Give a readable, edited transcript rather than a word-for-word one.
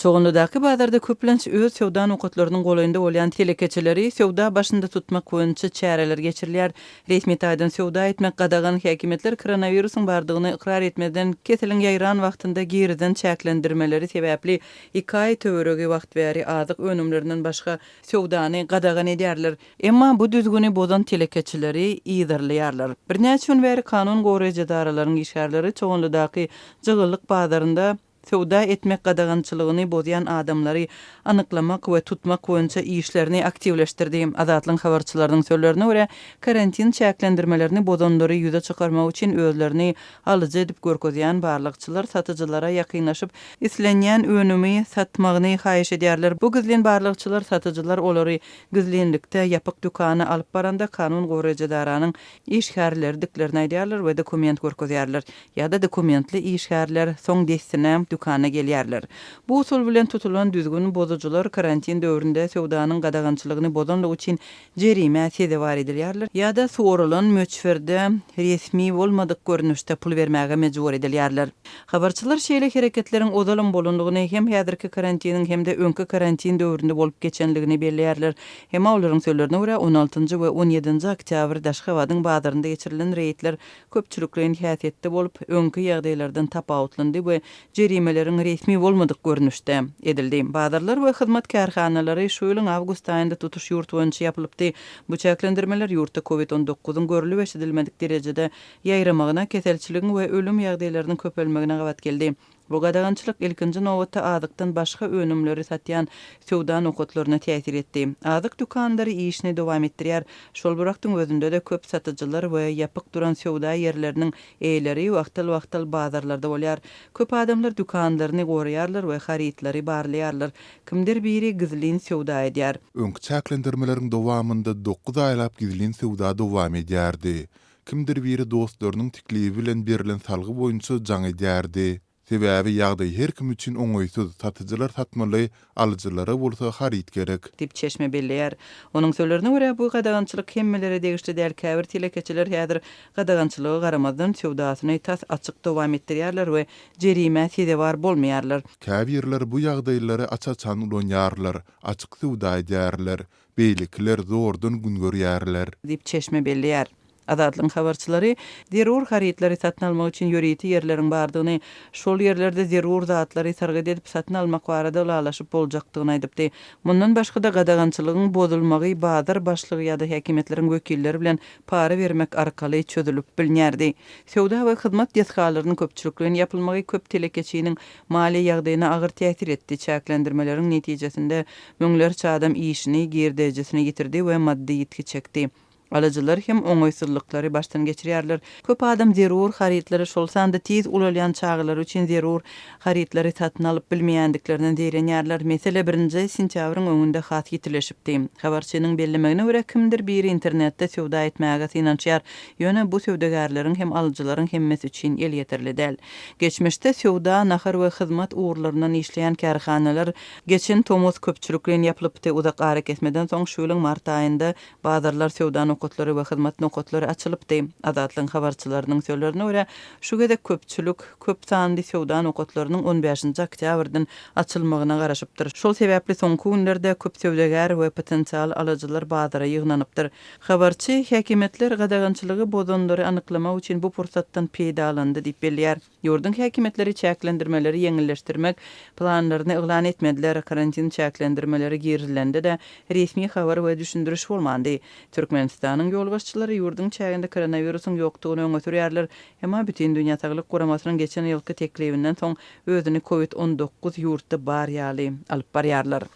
Çoganlydaky bazarda köplenç öz söwda nokatlarynyň golaýynda bolýan telekeçileri söwda başynda tutmak boýunça çäreler geçirilýär. Resmi taýdan söwda etmek gadagan häkimiýetler kornawirusyň bardygyny ykrar etmezden keseliň ýaýran wagtynda girizen çäklendirmeleri sebäpli 2 ay töweregi wagt bäri azyk önümlerinden başga söwdany gadagan edýärler. Emma bu düzgüni bozan telekeçileri ýyzarlaýarlar. Birnäçe gün bäri kanun goraýjydararyň işgärleri Çoganlydaky jygyllyk bazarynda söwda etmek gadagançylygyny bozýan adamlary anyklamak we tutmak boýunça işlerini aktivleşdirdi. Azatlyň habarçylarynyň sözlerine görä, karantin çäklendirmelerini bozanlary ýüze çykarmak üçin özlerini alyjy edip görkezýän barlykçylar satyjylara ýakynlaşyp islenýän önümi satmagyny haýyş edýärler. Bu gizlen barlykçylar satyjylar olary gizlenlikde ýapyk dükany alyp baranda kanun goraýjydaranyň işgärleri diklerini aýdýarlar we dokument görkezýärler. Ýa-da dokumentli işgärler soň desine dükana gelýärler. Bu usul bilen tutulan düzgün bozucular karantin döwründe söwdanyň gadagançylygyny bozanlyk üçin jerime sedewar edilýärler. Ýa-da sorulan möçferde resmi bolmadyk görnüşde pul bermäge mejbur edilýärler. Habarçylar şeýle hereketleriň odalym bolundygyny hem häzirki karantiniň hem de öňkü karantin döwründe bolup geçenligini belläýärler. Hem olaryň sözlerine görä 16-njy we 17-nji oktýabr Aşgabadyň bazarynda geçirilen reýdler köpçülikliň häsiýetde bolup öňkü ýagdaýlardan tapawutlandy we jerimelerin resmi bolmadyk görnüşde edildi. Bazarlar we hyzmat karhanalary şu ýylyň awgust aýynda tutuş ýurt boýunça ýapylypdy. Bu çäklendirmeler ýurtda COVID-19-yň görülip eşidilmedik derejede ýaýramagyna, keselçiligiň we ölüm ýagdaýlarynyň köpelmegine gabat geldi. Bu gadagançylyk ilkinji nowatda azykdan başga önümleri satýan söwda nokatlaryna täsir etdi. Azyk dükandary işini dowam etdirýär. Şol bırakdyň özünde de köp satyjylar we ýapyk duran söwda ýerleriniň eýleri wagtal bazarlarda bolýar. Köp adamlar dükanlaryny goraýarlar we haritleri barlaýarlar. Kimdir biri gizlin söwda edýär. Öňkü çäklendirmeleriň dowamında 9 aýlap gizlin söwda dowam edýärdi. Kimdir biri dostlarynyň tiklibi bilen berilen salgy boýunça jaň edýärdi. Sebäbi ýagdaý her kim üçin oňaýsyz, satyjylar satmaly, alyjylara bolsa harit gerek. Dip çeşme belleýär. Onuň sözlerine görä bu gadagançylyk hemmelere degişli däl. Käbir telekeçiler häzir gadagançylygy garamazdan söwdasyny tas açyk dowam etdirýärler we jerime sedewar bolmaýarlar. Käbirler bu ýagdaýlary açaçan ulanýarlar, açyk söwda edýärler, beýlikler zordan gün görýärler. Dip çeşme belleýär. Azatlyň habarçylary zerur haritleri satyn almak üçin ýöreýti ýerleriň bardygyny, şol ýerlerde zerur zatlary sargyd edip satyn almak barada ulalaşyp boljakdygyny aýdypdy. Mundan başga da gadagançylygyň bozulmagy bazar başlygy ýa-da häkimiýetleriň wekilleri bilen para bermek arkaly çözülüp bilinýärdi. Söwda we hyzmat ýetgalarynyň köpçülikligiň ýapylmagy köp telekeçiniň mali ýagdaýyna agyr täsir etdi. Çäklendirmeleriň netijesinde müňlerçe adam işini gerdejesine ýitirdi we maddi ýetki çekdi. Alyjylar hem oňaýsızlyklary başdan geçirýärler. Köp adam zerur haritleri şolsanda tiz ulalýan çağlar üçin zerur haritleri satyn alyp bilmeýändiklerinden diýenýärler. Mesele 1-nji sentýabryň öňünde hat ýitileşipdi. Habarçynyň bellemegine görä kimdir biri internetde söwda etmäge synançýar. Ýöne bu söwdagärleriň hem alyjylaryň hemmesi üçin el ýeterli däl. Geçmişde söwda, nahar we hyzmat uğurlarynyň işleýän karhanalar geçen tomos köpçülikliň ýapylypdy. Uzak ara kesmeden soň şu ýylyň mart aýynda bazarlar söwda nokatlary we hyzmat nokatlary açylypdy. Azatlyň habarçylarynyň sözlerine görä şu gedek köpçülük köp sanly söwda nokatlarynyň 15-nji oktýabrdan açylmagyna garaşypdyr. Şol sebäpli soňky günlerde köp söwdagär we potensial alyjylar bazara ýygnanypdyr. Habarçy häkimiýetler gadagançylygy bozanlary anyklamak üçin bu pursatdan peýdalandy diýip belläýär. Ýurdun häkimiýetleri çäklendirmeleri ýeňilleşdirmek planlaryny eglan etmediler. Karantin çäklendirmeleri girilendi de resmi habar we düşündiriş bolmandy. Türkmenistanyň ýolbaşçylary ýurdun çäginde koronawirusyň ýokdugyny öňe sürýärler. Emma bütün dünýä Saglyk Guramasynyň geçen ýylky teklibinden soň özüni COVID-19 ýurtda bar ýaly alyp barýarlar.